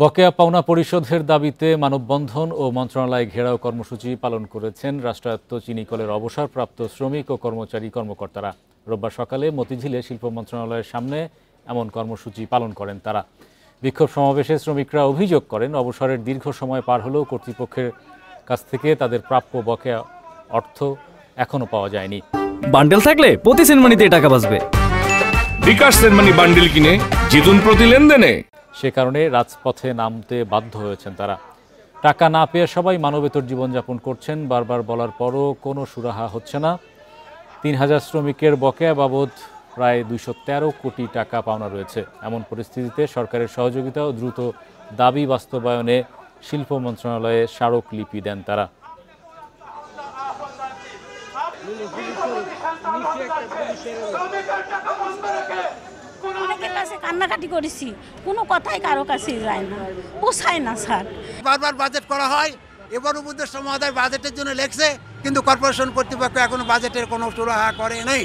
বকেয়া পাওনা পরিশোধের দাবিতে মানববন্ধন ও মন্ত্রণালয় ঘেরাও কর্মসূচি পালন করেছেন রাষ্ট্রায়ত্ত চিনি কলের অবসরপ্রাপ্ত শ্রমিক ও কর্মচারী-কর্মকর্তারা। রোববার সকালে মতিঝিলে শিল্প মন্ত্রণালয়ের সামনে এমন কর্মসূচি পালন করেন তারা। বিক্ষোভ সমাবেশে শ্রমিকরা অভিযোগ করেন, অবসরের দীর্ঘ সময় পার হলেও কর্তৃপক্ষের কাছ থেকে তাদের প্রাপ্য বকেয়া অর্থ এখনো পাওয়া যায়নি। বান্ডেল থাকলে প্রতি সেনমানিতে টাকা বাঁচবে। বিকাশ সেনমানি বান্ডেল কিনে জিতুন প্রতি লেনদেনে। সে কারণে রাজপথে নামতে বাধ্য হয়েছেন তারা। টাকা না পেয়ে সবাই মানবেতর জীবনযাপন করছেন। বারবার বলার পরও কোনো সুরাহা হচ্ছে না। ৩,০০০ শ্রমিকের বকেয়া বাবদ প্রায় ২১৩ কোটি টাকা পাওনা রয়েছে। এমন পরিস্থিতিতে সরকারের সহযোগিতা ও দ্রুত দাবি বাস্তবায়নে শিল্প মন্ত্রণালয়ে স্মারকলিপি দেন তারা। অনেকের কাছে কান্নাকাটি করেছি, কোনো কথাই কারো কাছে যায় না, পোষায় না স্যার। বারবার বাজেট করা হয়, এবার উপদেষ্টা মহোদয় বাজেটের জন্য লেখছে, কিন্তু কর্পোরেশন কর্তৃপক্ষ এখনো বাজেটের কোনো সুরাহা করে নেই।